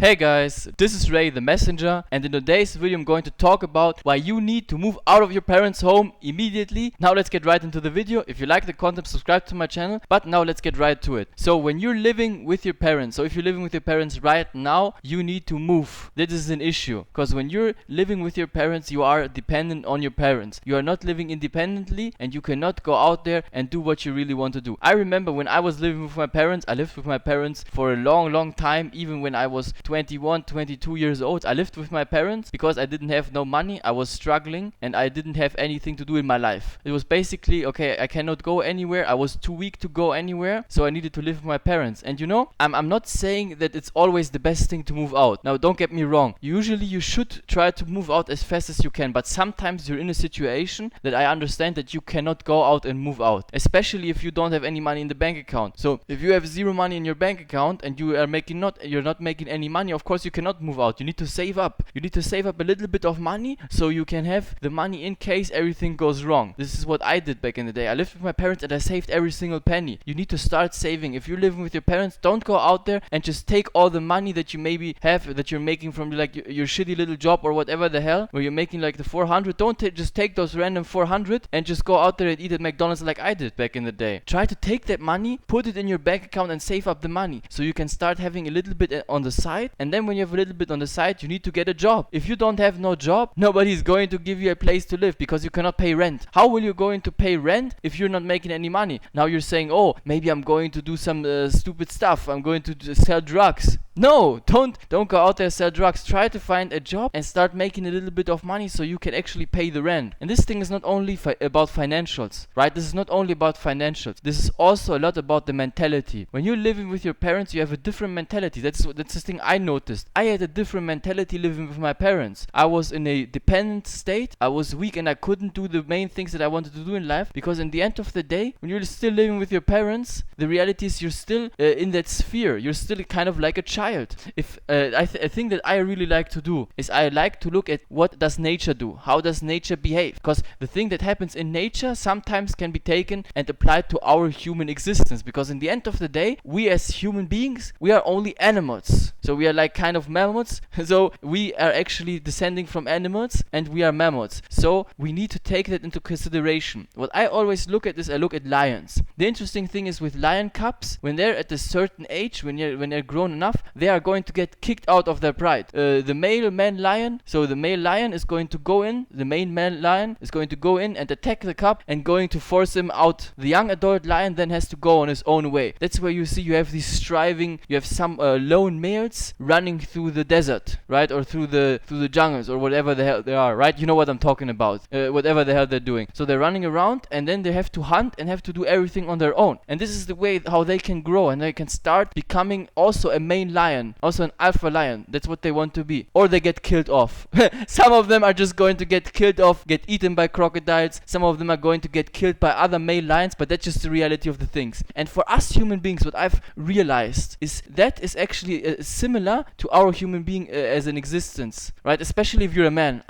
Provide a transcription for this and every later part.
Hey guys, this is Ray the Messenger, and in today's video I'm going to talk about why you need to move out of your parents' home immediately. Now let's get right into the video. If you like the content, subscribe to my channel, but now let's get right to it. So when you're living with your parents, if you're living with your parents right now, you need to move. This is an issue, because when you're living with your parents, you are dependent on your parents. You are not living independently, and you cannot go out there and do what you really want to do. I remember when I was living with my parents, I lived with my parents for a long time, even when I was 21, 22 years old. I lived with my parents because I didn't have no money, I was struggling, and I didn't have anything to do in my life. It was basically, okay, I cannot go anywhere, I was too weak to go anywhere, so I needed to live with my parents. And you know, I'm not saying that it's always the best thing to move out. Now, don't get me wrong. Usually you should try to move out as fast as you can, but sometimes you're in a situation that I understand that you cannot go out and move out, especially if you don't have any money in the bank account. So if you have zero money in your bank account and you're not making any money, of course you cannot move out. You need to save up. You need to save up a little bit of money so you can have the money in case everything goes wrong. This is what I did back in the day. I lived with my parents and I saved every single penny. You need to start saving. If you're living with your parents, don't go out there and just take all the money that you maybe have, that you're making from like your shitty little job or whatever the hell, where you're making like the 400. Don't just take those random 400 and just go out there and eat at McDonald's like I did back in the day. Try to take that money, put it in your bank account and save up the money so you can start having a little bit on the side. And then when you have a little bit on the side, you need to get a job. If you don't have no job, nobody's going to give you a place to live because you cannot pay rent. How will you going to pay rent if you're not making any money? Now you're saying, oh, maybe I'm going to do some stupid stuff. I'm going to sell drugs. No, don't go out there and sell drugs. Try to find a job and start making a little bit of money so you can actually pay the rent. And this thing is not only about financials, right? This is not only about financials. This is also a lot about the mentality. When you're living with your parents, you have a different mentality. That's the thing I noticed. I had a different mentality living with my parents. I was in a dependent state. I was weak and I couldn't do the main things that I wanted to do in life, because in the end of the day, when you're still living with your parents, the reality is you're still in that sphere. You're still kind of like a child. If I think that I really like to do is I like to look at what does nature do, how does nature behave, because the thing that happens in nature sometimes can be taken and applied to our human existence, because in the end of the day, we as human beings, we are only animals. So we are like kind of mammals. So we are actually descending from animals and we are mammals. So we need to take that into consideration. What I always look at is I look at lions. The interesting thing is with lion cubs, when they're at a certain age, when they're grown enough, they are going to get kicked out of their pride. The male man lion, so the male lion is going to go in, the main man lion is going to go in and attack the cub and going to force him out. The young adult lion then has to go on his own way. That's where you see you have these striving, you have some lone males running through the desert, right? Or through the jungles or whatever the hell they are, right? You know what I'm talking about. Whatever the hell they're doing. So they're running around and then they have to hunt and have to do everything on their own. And this is the way how they can grow and they can start becoming also a main lion, also an alpha lion. That's what they want to be. Or they get killed off. Some of them are just going to get killed off, get eaten by crocodiles. Some of them are going to get killed by other male lions, but that's just the reality of the things. And for us human beings, what I've realized is that is actually similar to our human being as an existence, right? Especially if you're a man.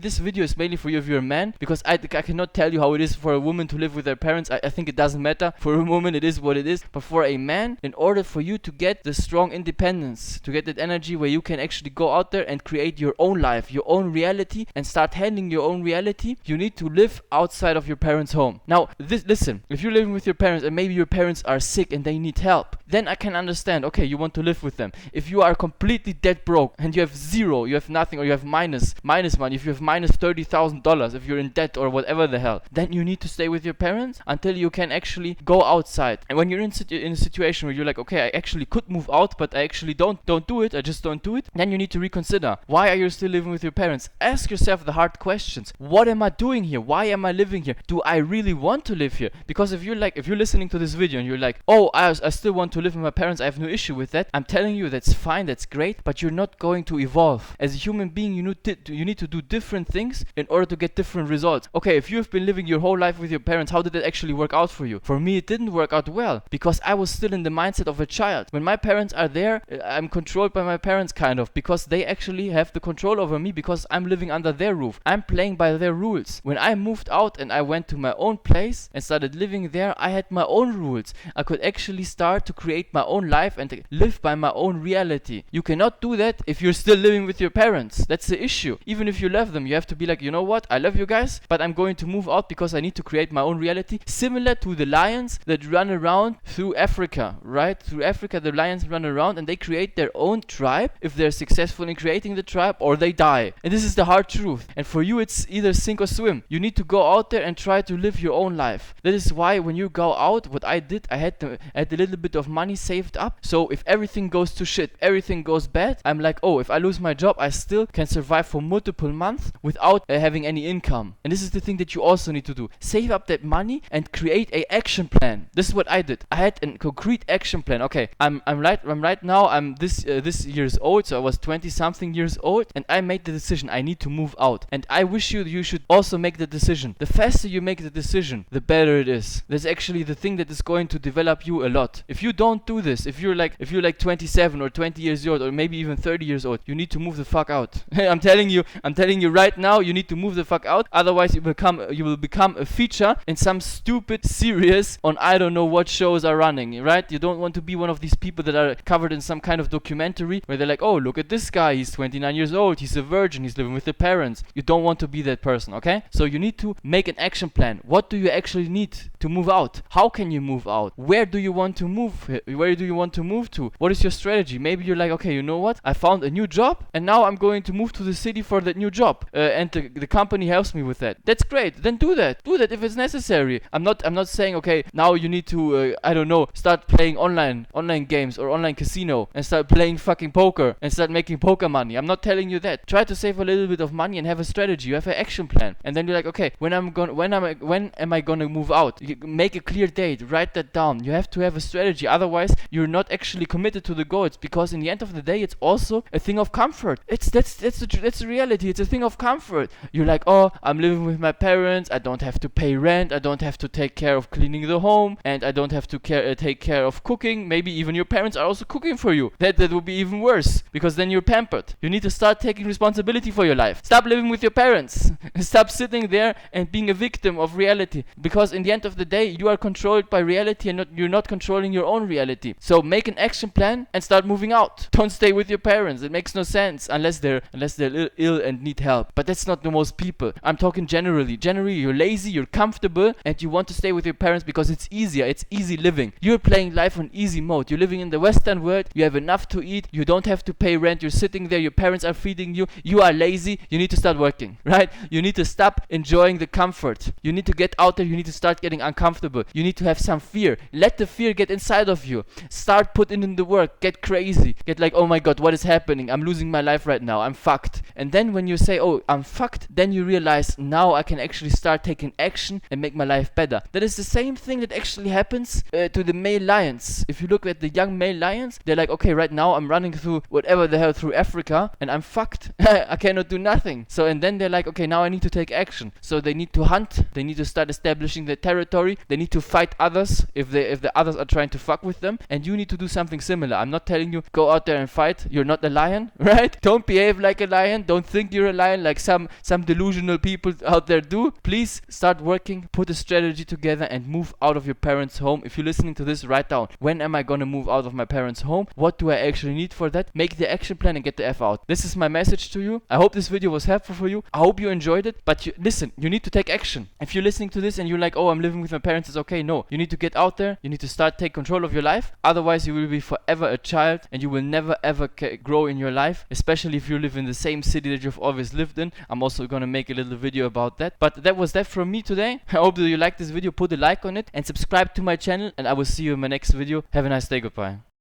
This video is mainly for you if you're a man, because I cannot tell you how it is for a woman to live with their parents. I think it doesn't matter. For a woman, it is what it is. But for a man, in order for you to get the strong independence, to get that energy where you can actually go out there and create your own life, your own reality, and start handling your own reality, you need to live outside of your parents' home. Now, listen, if you're living with your parents and maybe your parents are sick and they need help, then I can understand, okay, you want to live with them. If you are completely dead broke and you have zero, you have nothing, or you have minus money, if you have minus $30,000, if you're in debt or whatever the hell, then you need to stay with your parents until you can actually go outside. And when you're in a situation where you're like, okay, I actually could move out, but I actually don't do it, I just don't do it, then you need to reconsider. Why are you still living with your parents? Ask yourself the hard questions. What am I doing here? Why am I living here? Do I really want to live here? Because if you're listening to this video and you're like, oh, I still want to live with my parents, I have no issue with that, I'm telling you that's fine, that's great, but you're not going to evolve. As a human being, you need to do different things in order to get different results. Okay, if you've been living your whole life with your parents, how did it actually work out for you? For me, it didn't work out well, because I was still in the mindset of a child. When my parents are there, I'm controlled by my parents kind of, because they actually have the control over me, because I'm living under their roof. I'm playing by their rules. When I moved out and I went to my own place and started living there, I had my own rules. I could actually start to create my own life and live by my own reality. reality. You cannot do that if you're still living with your parents. That's the issue. Even if you love them, you have to be like, you know what, I love you guys, but I'm going to move out because I need to create my own reality. Similar to the lions that run around through Africa, right? Through Africa, the lions run around and they create their own tribe if they're successful in creating the tribe, or they die. And this is the hard truth. And for you, it's either sink or swim. You need to go out there and try to live your own life. That is why when you go out, what I did, I had a little bit of money saved up. So if everything goes to shit, everything goes bad, I'm like, oh, if I lose my job, I still can survive for multiple months without having any income. And this is the thing that you also need to do. Save up that money and create a action plan. This is what I did. I had a concrete action plan. Okay, I'm right now, I'm this years old, so I was 20 something years old, and I made the decision I need to move out. And I wish you should also make the decision. The faster you make the decision, the better it is. That's actually the thing that is going to develop you a lot. If you don't do this, if you're like 27 or 20 years old or maybe even 30 years old, you need to move the fuck out. I'm telling you right now, you need to move the fuck out. Otherwise you will become a feature in some stupid series on I don't know what shows are running, right? You don't want to be one of these people that are covered in some kind of documentary where they're like, oh, look at this guy, he's 29 years old, he's a virgin, he's living with the parents. You don't want to be that person, okay? So you need to make an action plan. What do you actually need to move out? How can you move out? Where do you want to move? Where do you want to move to? What is your strategy? Maybe you're like, okay, you know what? I found a new job and now I'm going to move to the city for that new job. And the company helps me with that. That's great. Then do that. Do that if it's necessary. I'm not saying, okay, now you need to, I don't know, start playing online games or online casino and start playing fucking poker and start making poker money. I'm not telling you that. Try to save a little bit of money and have a strategy. You have an action plan. And then you're like, okay, when am I gonna move out? You make a clear date. Write that down. You have to have a strategy. Otherwise, you're not actually committed to the goals, because in the end of the day, it's also a thing of comfort. That's the reality. It's a thing of comfort. You're like, oh, I'm living with my parents. I don't have to pay rent. I don't have to take care of cleaning the home, and I don't have to take care of cooking. Maybe even your parents are also cooking for you. That would be even worse, because then you're pampered. You need to start taking responsibility for your life. Stop living with your parents. Stop sitting there and being a victim of reality, because in the end of the day, you are controlled by reality and you're not controlling your own reality. So make an action plan and start moving out. Don't stay with your parents. It makes no sense unless they're ill and need help. But that's not the most people. I'm talking generally. Generally, you're lazy, you're comfortable, and you want to stay with your parents because it's easier. It's easy living. You're playing life on easy mode. You're living in the Western world. You have enough to eat. You don't have to pay rent. You're sitting there. Your parents are feeding you. You are lazy. You need to start working, right? You need to stop enjoying the comfort. You need to get out there. You need to start getting uncomfortable. You need to have some fear. Let the fear get inside of you. Start putting in the work. Get crazy. Get like, oh my god, what is happening? I'm losing my life right now. I'm fucked. And then when you say, oh, I'm fucked, then you realize now I can actually start taking action and make my life better. That is the same thing that actually happens to the male lions. If you look at the young male lions, they're like, okay, right now I'm running through whatever the hell through Africa and I'm fucked. I cannot do nothing. So, and then they're like, okay, now I need to take action. So they need to hunt. They need to start establishing their territory. They need to fight others if the others are trying to fuck with them. And you need to do something similar. I'm not telling you go out there and fight. You're not a lion, right? Don't behave like a lion. Don't think you're a lion like some delusional people out there do. Please start working, put a strategy together and move out of your parents' home. If you're listening to this, write down, when am I gonna move out of my parents' home? What do I actually need for that? Make the action plan and get the F out. This is my message to you. I hope this video was helpful for you. I hope you enjoyed it. But listen, you need to take action. If you're listening to this and you're like, oh, I'm living with my parents, it's okay. No, you need to get out there. You need to start take control of your life. Otherwise, you will be forever a child and you will never ever grow in your life, especially if you live in the same city that you've always lived in. I'm also gonna make a little video about that. But that was that from me today. I hope that you liked this video. Put a like on it and subscribe to my channel, and I will see you in my next video. Have a nice day. Goodbye.